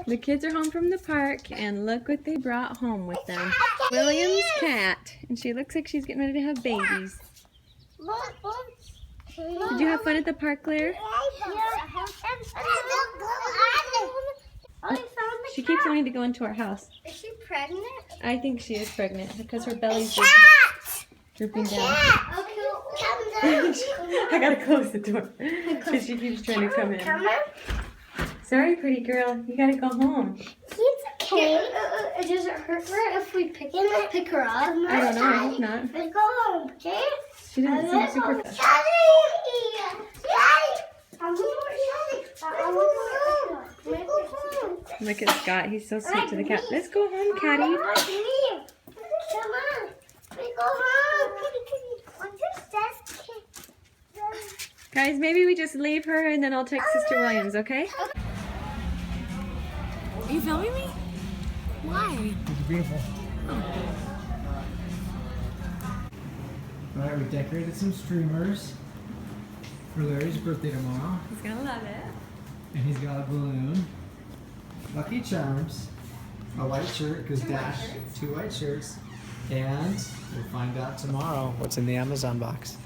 The kids are home from the park, and look what they brought home with them. William's cat, and she looks like she's getting ready to have babies. Did you have fun at the park, Claire? She keeps wanting to go into our house. Is she pregnant? I think she is pregnant because her belly's drooping down. I gotta close the door because she keeps trying to come in. Sorry, pretty girl. You gotta go home. It's okay. Does it hurt her if we pick her up? I don't know. I hope not. Let's go home, okay? She doesn't seem super fast. Look at Scott. He's so sweet to the cat. Let's go home, Caddy. Come on. Let's go home. Guys, maybe we just leave her and then I'll text Sister Williams, okay? Are you filming me? Why? It's beautiful. Alright, we decorated some streamers for Larry's birthday tomorrow. He's gonna love it. And he's got a balloon. Lucky Charms. A white shirt, because Dash, 2 white shirts. And we'll find out tomorrow what's in the Amazon box.